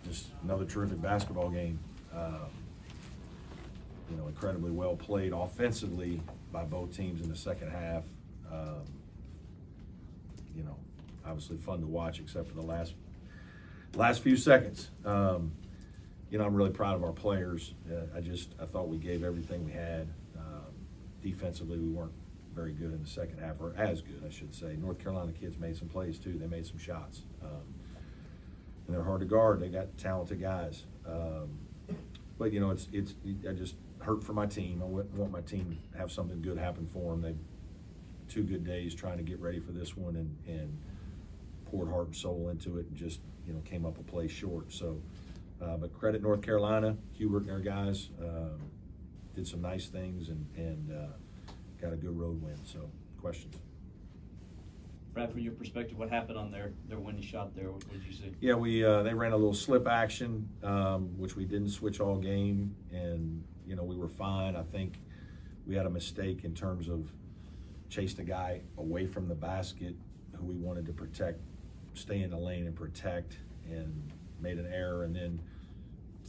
just another terrific basketball game. You know, incredibly well played offensively by both teams in the second half. You know, obviously fun to watch except for the last few seconds. You know, I'm really proud of our players. I thought we gave everything we had. Defensively, we weren't very good in the second half, or as good, I should say. North Carolina kids made some plays too. They made some shots, and they're hard to guard. They got talented guys. But you know, I just hurt for my team. I want my team to have something good happen for them. They 2 good days trying to get ready for this one, and poured heart and soul into it, and just, you know, came up a play short. So, but credit North Carolina, Hubert and their guys did some nice things and got a good road win. So, questions? Brad, from your perspective, what happened on their winning shot there? What did you see? Yeah, they ran a little slip action, which we didn't switch all game, and you know, we were fine. I think we had a mistake in terms of chased a guy away from the basket who we wanted to protect, stay in the lane and protect, and made an error, and then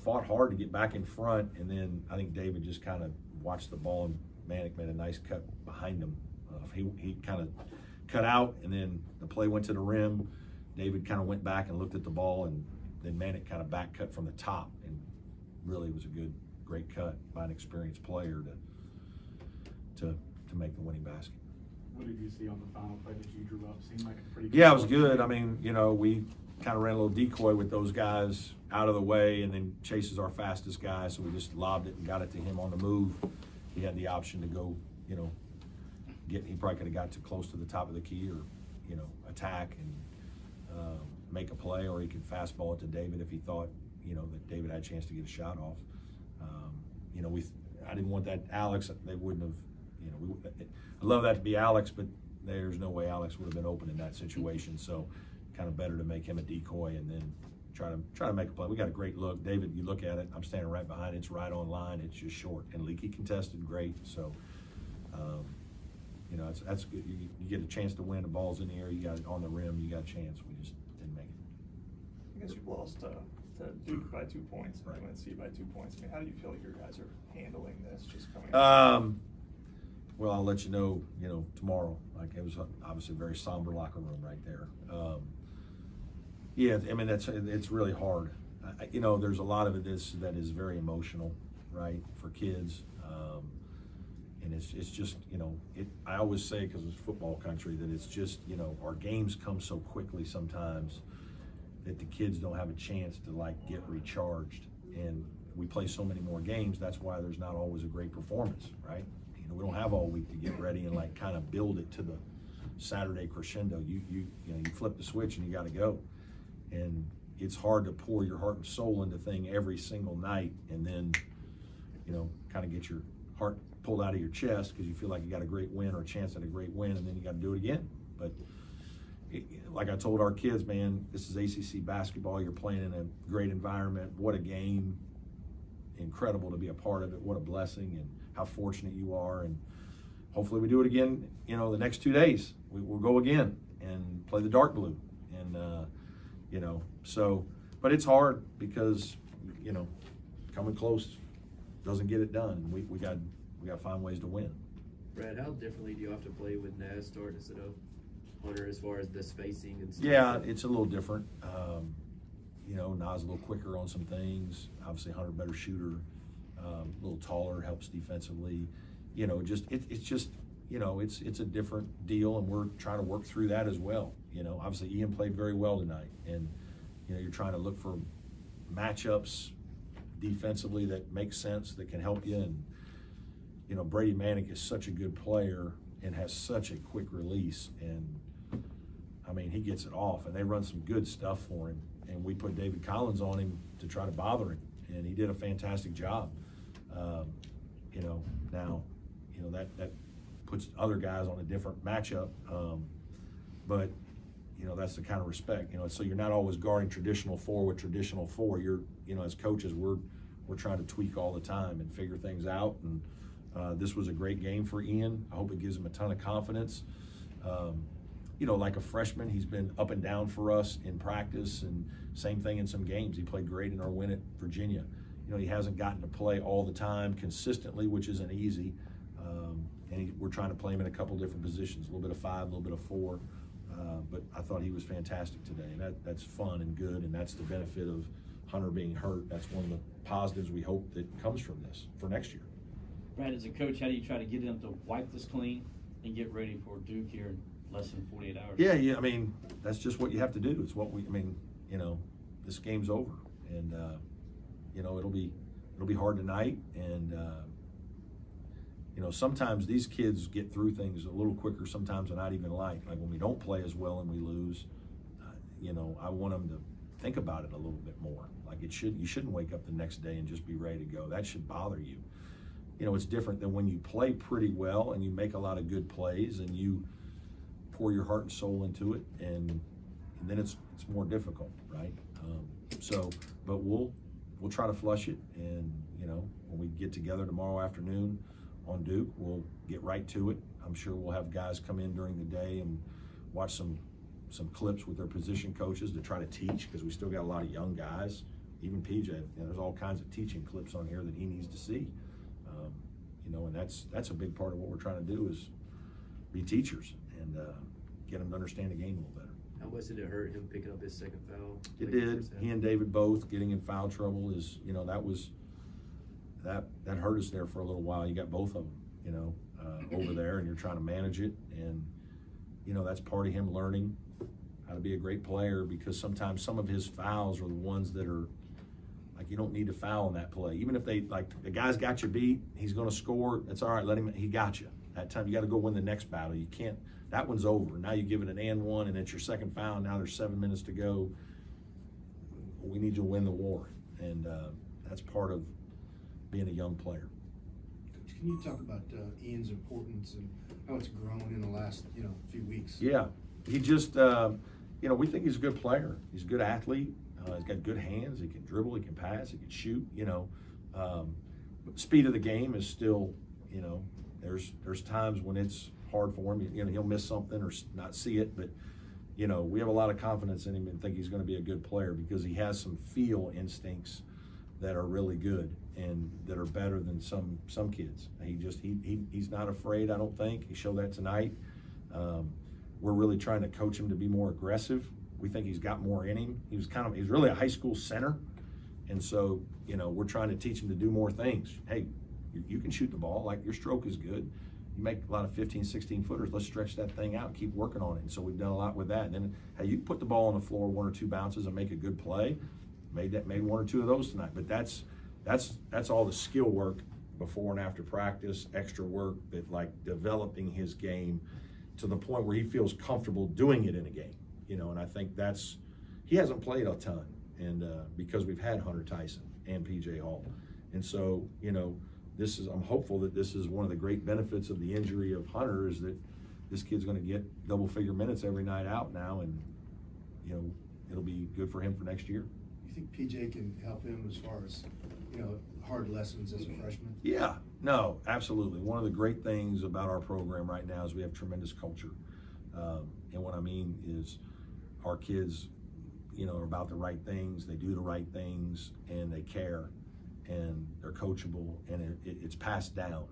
fought hard to get back in front, and then I think David just kind of watched the ball, and Manick made a nice cut behind him. He kind of cut out, and then the play went to the rim. David kind of went back and looked at the ball, and then Manick kind of back cut from the top, and really was a great cut by an experienced player to make the winning basket. What did you see on the final play that you drew up? Seemed like a pretty good. Yeah, it was good. I mean, you know, we kind of ran a little decoy with those guys out of the way, and then Chase is our fastest guy, so we just lobbed it and got it to him on the move. He had the option to go, you know, he probably could have got too close to the top of the key, or, you know, attack and make a play, or he could fastball it to David if he thought, you know, that David had a chance to get a shot off. You know, I didn't want that Alex. They wouldn't have, you know, I'd love that to be Alex, but there's no way Alex would have been open in that situation. So, kind of better to make him a decoy and then try to make a play. We got a great look. David, you look at it. I'm standing right behind it. It's right on line. It's just short. And Leaky contested great. So, you know, that's good. You get a chance to win. The ball's in the air. You got it on the rim. You got a chance. We just didn't make it. I guess you've lost to Duke by 2 points, Right. UNC by 2 points. I mean, how do you feel like your guys are handling this? Just coming. Well, I'll let you know tomorrow. Like, it was obviously a very somber locker room right there. Yeah, I mean, it's really hard. You know, there's a lot of it that is very emotional, right, for kids. And it's just, you know, I always say, because it's football country, that it's just, you know, our games come so quickly sometimes that the kids don't have a chance to, like, get recharged. And we play so many more games, that's why there's not always a great performance, right? You know, we don't have all week to get ready and, like, kind of build it to the Saturday crescendo. You know, you flip the switch and you got to go. And it's hard to pour your heart and soul into thing every single night and then, you know, kind of get your heart pulled out of your chest because you feel like you got a great win or a chance at a great win, and then you got to do it again. But like I told our kids, man, this is ACC basketball. You're playing in a great environment. What a game. Incredible to be a part of it. What a blessing, and how fortunate you are. And hopefully we do it again, you know, the next 2 days. We'll go again and play the dark blue. And, you know, so, but it's hard because, you know, coming close doesn't get it done. We got to find ways to win. Brad, how differently do you have to play with Naz starting instead of Hunter as far as the spacing and stuff? Yeah, it's a little different. You know, Naz a little quicker on some things. Obviously, Hunter better shooter, a little taller, helps defensively. You know, it's just, you know, it's a different deal, and we're trying to work through that as well. You know, obviously Ian played very well tonight, and you know, you're trying to look for matchups defensively that make sense, that can help you. And you know, Brady Manick is such a good player and has such a quick release, and I mean, he gets it off, and they run some good stuff for him. And we put David Collins on him to try to bother him, and he did a fantastic job. You know, now, you know, that puts other guys on a different matchup, but you know, that's the kind of respect. You know, so you're not always guarding traditional four with traditional four. You're, you know, as coaches, we're trying to tweak all the time and figure things out. And this was a great game for Ian. I hope it gives him a ton of confidence. you know, like a freshman, he's been up and down for us in practice, and same thing in some games. He played great in our win at Virginia. You know, he hasn't gotten to play all the time consistently, which isn't easy. And we're trying to play him in a couple different positions, a little bit of 5, a little bit of 4. But I thought he was fantastic today, and that's fun and good, and that's the benefit of Hunter being hurt. That's one of the positives we hope that comes from this for next year. Brad, as a coach, how do you try to get him to wipe this clean and get ready for Duke here in less than 48 hours? Yeah, I mean, that's just what you have to do. It's what you know, this game's over, and you know, it'll be hard tonight, and you know, sometimes these kids get through things a little quicker sometimes than I'd even like. Like when we don't play as well and we lose, you know, I want them to think about it a little bit more. Like you shouldn't wake up the next day and just be ready to go. That should bother you. You know, it's different than when you play pretty well and you make a lot of good plays and you pour your heart and soul into it, and then it's more difficult, right? But we'll try to flush it, and you know, when we get together tomorrow afternoon on Duke, we'll get right to it. I'm sure we'll have guys come in during the day and watch some clips with their position coaches to try to teach, because we still got a lot of young guys. Even PJ, you know, there's all kinds of teaching clips on here that he needs to see. You know, and that's a big part of what we're trying to do is be teachers and get them to understand the game a little better. How much did it hurt him picking up his second foul? It did. He and David both getting in foul trouble is, you know, that hurt us there for a little while. You got both of them, you know, over there, and you're trying to manage it, and you know, that's part of him learning how to be a great player, because sometimes some of his fouls are the ones that are like, you don't need to foul in that play. Even if the guy's got you beat, he's going to score. It's all right. He got you. That time you got to go win the next battle. You can't. That one's over. Now you give it an and one, and it's your second foul. Now there's 7 minutes to go. We need you to win the war, and that's part of being a young player. Coach, can you talk about Ian's importance and how it's grown in the last few weeks? Yeah, he just you know, we think he's a good player. He's a good athlete. He's got good hands. He can dribble. He can pass. He can shoot. You know, but speed of the game is still, you know, there's times when it's hard for him. You know, he'll miss something or not see it, but you know, we have a lot of confidence in him and think he's going to be a good player because he has some feel instincts that are really good and that are better than some kids. He's not afraid, I don't think. He showed that tonight. We're really trying to coach him to be more aggressive. We think he's got more in him. He's really a high school center. And so, you know, we're trying to teach him to do more things. Hey, you can shoot the ball, like your stroke is good. You make a lot of 15, 16 footers. Let's stretch that thing out and keep working on it. And so we've done a lot with that. And then, hey, you put the ball on the floor 1 or 2 bounces and make a good play. Made 1 or 2 of those tonight. But that's all the skill work before and after practice, extra work that like developing his game to the point where he feels comfortable doing it in a game. You know, and I think he hasn't played a ton, and because we've had Hunter Tyson and PJ Hall, and so you know, I'm hopeful that this is one of the great benefits of the injury of Hunter is that this kid's going to get double-figure minutes every night out now, and you know, it'll be good for him for next year. You think PJ can help him as far as hard lessons as a freshman? Yeah, no, absolutely. One of the great things about our program right now is we have tremendous culture, and what I mean is, our kids, you know, are about the right things. They do the right things, and they care, and they're coachable, and it's passed down.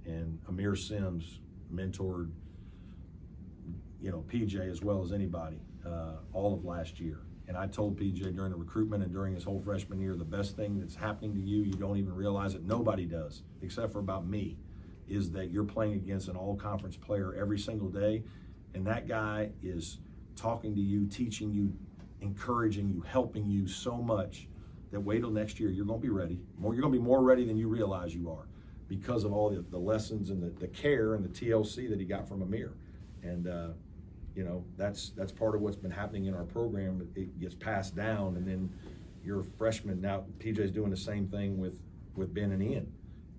And Amir Sims mentored, you know, PJ as well as anybody all of last year. And I told PJ during the recruitment and during his whole freshman year, the best thing that's happening to you don't even realize it, nobody does, except for about me, is that you're playing against an all-conference player every single day, and that guy is talking to you, teaching you, encouraging you, helping you so much that wait till next year, you're going to be ready. You're going to be more ready than you realize you are because of all the lessons and the care and the TLC that he got from Amir. And, you know, that's part of what's been happening in our program. It gets passed down, and then you're a freshman. Now, PJ's doing the same thing with Ben and Ian.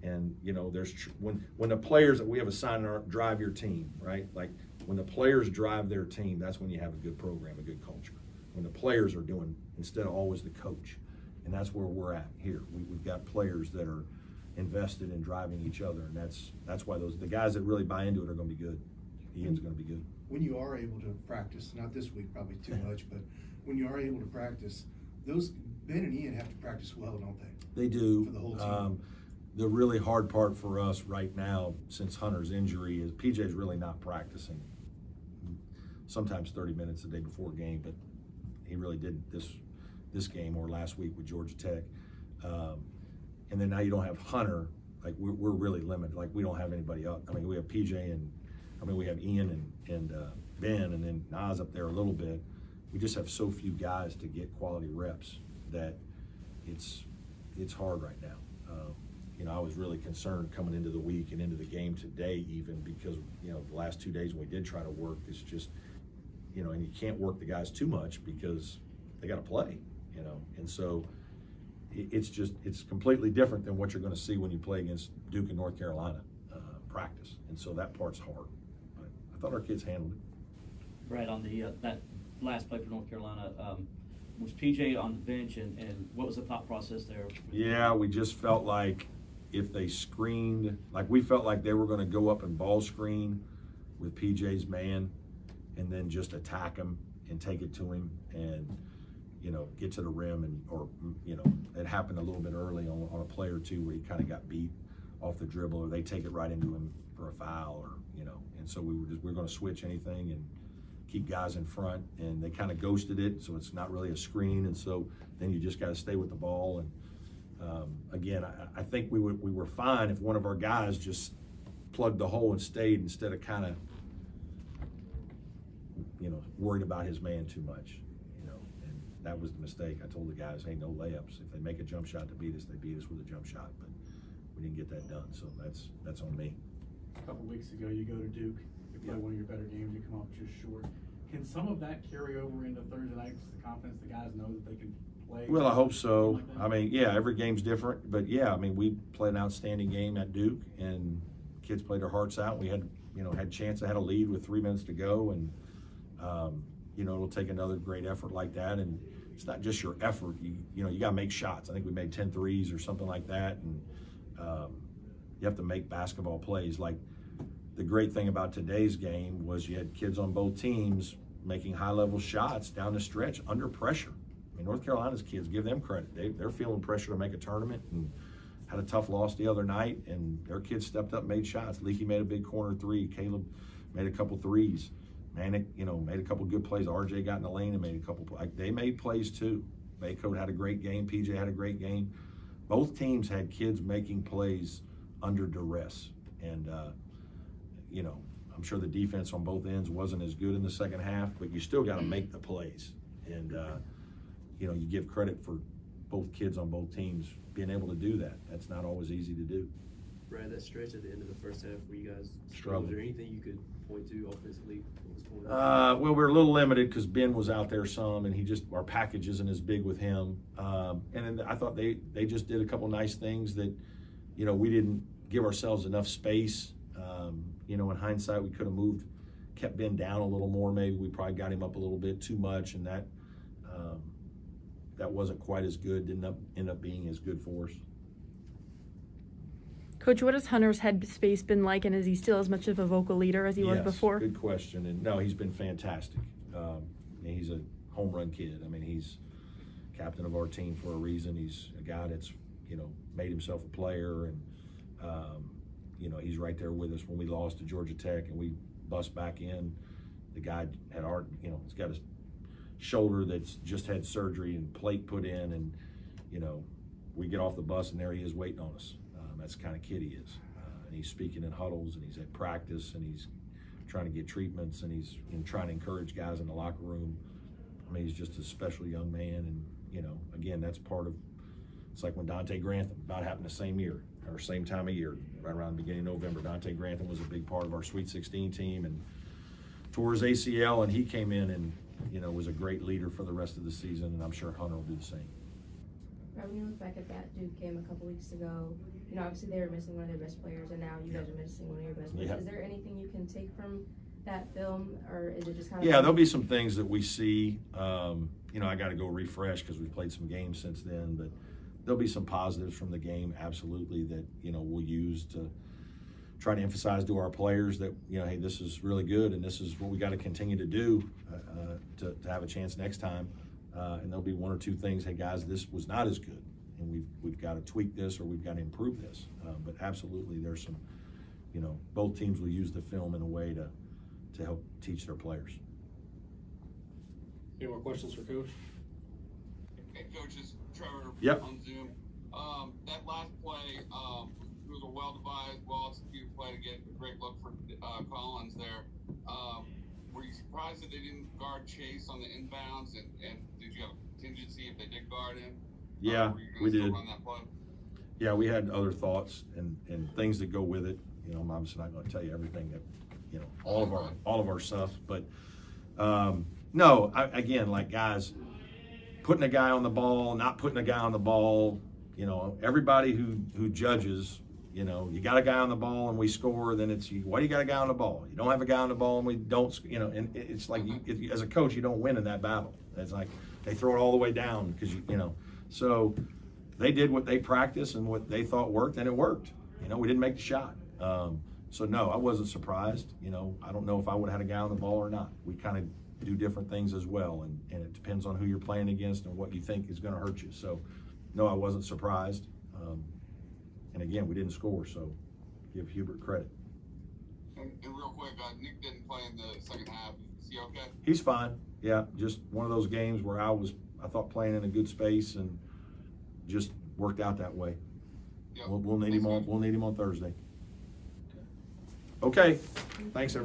And, you know, when the players that we have assigned drive your team, right? Like, when the players drive their team, that's when you have a good program, a good culture. When the players are doing, instead of always the coach. And that's where we're at here. We've got players that are invested in driving each other, and that's why the guys that really buy into it are going to be good. Ian's going to be good. when you are able to practice, not this week probably too much, but when you are able to practice, those Ben and Ian have to practice well, don't they? They do. For the whole team. The really hard part for us right now, since Hunter's injury, is PJ's really not practicing. Sometimes 30 minutes the day before a game, but he really did this game or last week with Georgia Tech. And then now you don't have Hunter. Like we're really limited. Like we don't have anybody up. I mean, we have PJ and we have Ian and Ben, and then Nas up there a little bit. We just have so few guys to get quality reps that it's hard right now. You know, I was really concerned coming into the week and into the game today, even because the last 2 days when we did try to work, it's just and you can't work the guys too much because they got to play. And so it's completely different than what you're going to see when you play against Duke and North Carolina practice, and so that part's hard. But I thought our kids handled it. Brad, on the that last play for North Carolina, was PJ on the bench, and what was the thought process there? Yeah, we just felt like if they screened, like we felt like they were going to go up and ball screen with PJ's man, and then just attack him and take it to him, and get to the rim, or it happened a little bit early on a play or two where he kind of got beat off the dribble, or they take it right into him for a foul, or and so we were going to switch anything and keep guys in front, and they kind of ghosted it, so it's not really a screen, and so then you just got to stay with the ball. And again, I think we were fine if one of our guys just plugged the hole and stayed instead of kind of worried about his man too much. And that was the mistake. I told the guys, hey, no layups. If they make a jump shot to beat us, they beat us with a jump shot, but we didn't get that done, so that's on me. A couple weeks ago, you go to Duke, you play one of your better games, you come up just short. Can some of that carry over into Thursday night, just the confidence the guys know that they can play? Well, I hope so. I mean, yeah, every game's different, but yeah, I mean, we played an outstanding game at Duke, and kids played their hearts out. We had, had a chance, had a lead with 3 minutes to go, and it'll take another great effort like that. And it's not just your effort. You got to make shots. I think we made 10 threes or something like that, and you have to make basketball plays. Like the great thing about today's game was you had kids on both teams making high-level shots down the stretch under pressure. I mean, North Carolina's kids, give them credit. They're feeling pressure to make a tournament, and had a tough loss the other night, and their kids stepped up, made shots. Leaky made a big corner three. Caleb made a couple threes. Manic, made a couple good plays. RJ got in the lane and made a couple plays. They made plays too. Baycoat had a great game. PJ had a great game. Both teams had kids making plays under duress. And, I'm sure the defense on both ends wasn't as good in the second half, but you still got to make the plays. And, you give credit for both kids on both teams being able to do that. That's not always easy to do. Brad, that stretch at the end of the first half where you guys struggled. Was there anything you could point to offensively? What was going on? Well, we're a little limited because Ben was out there some, and our package isn't as big with him. And then I thought they just did a couple nice things that, we didn't give ourselves enough space. In hindsight, we could have kept Ben down a little more. Maybe we probably got him up a little bit too much, and that wasn't quite as good. Didn't end up being as good for us. Coach, what has Hunter's headspace been like, and is he still as much of a vocal leader as he was before? Good question. And no, he's been fantastic. He's a home run kid. I mean, he's captain of our team for a reason. He's a guy that's, made himself a player, and, he's right there with us when we lost to Georgia Tech and we bust back in. The guy had he's got his shoulder that's just had surgery and plate put in, and, we get off the bus and there he is waiting on us. That's the kind of kid he is. And he's speaking in huddles, and he's at practice, and he's trying to get treatments, and he's trying to encourage guys in the locker room. I mean, he's just a special young man, and, again, that's part of, it's like when Dante Grantham, about happened the same year, or same time of year, right around the beginning of November. Dante Grantham was a big part of our Sweet 16 team and tore his ACL, and he came in and, was a great leader for the rest of the season, and I'm sure Hunter will do the same. When you look back at that Duke game a couple weeks ago, obviously they were missing one of their best players, and now you guys are missing one of your best players. Yeah. Is there anything you can take from that film, or is it just kind of? Yeah, there'll be some things that we see. I got to go refresh because we've played some games since then, but there'll be some positives from the game, absolutely, that we'll use to try to emphasize to our players that, you know, hey, this is really good and this is what we got to continue to do to have a chance next time. And there'll be one or two things, hey guys, this was not as good, and we've got to tweak this or we've got to improve this. But absolutely, there's some, you know, both teams will use the film in a way to help teach their players. Any more questions for Coach? Hey, coaches, Trevor Yep. on Zoom. That last play it was a well-devised, well-executed play to get a great look for Collins there. Were you surprised that they didn't guard Chase on the inbounds, and did you have a contingency if they did guard him? Yeah, we did. Run that play? Yeah, we had other thoughts and things that go with it. You know, I'm obviously not going to tell you everything that, you know, all of our stuff, but no, again, like guys, putting a guy on the ball, not putting a guy on the ball, you know, everybody who judges, you know, you got a guy on the ball and we score, then it's, why do you got a guy on the ball? You don't have a guy on the ball and we don't, you know, and it's like, as a coach, you don't win in that battle. It's like they throw it all the way down because, you know, so they did what they practiced and what they thought worked, and it worked. You know, we didn't make the shot. So no, I wasn't surprised. You know, I don't know if I would have had a guy on the ball or not. We kind of do different things as well, and it depends on who you're playing against and what you think is going to hurt you. So no, I wasn't surprised. And again, we didn't score, so give Hubert credit. And real quick, Nick didn't play in the second half. Is he okay? He's fine. Yeah, just one of those games where I thought playing in a good space and just worked out that way. Yep. We'll need him on. We'll need him on Thursday. Okay. Thanks, everybody.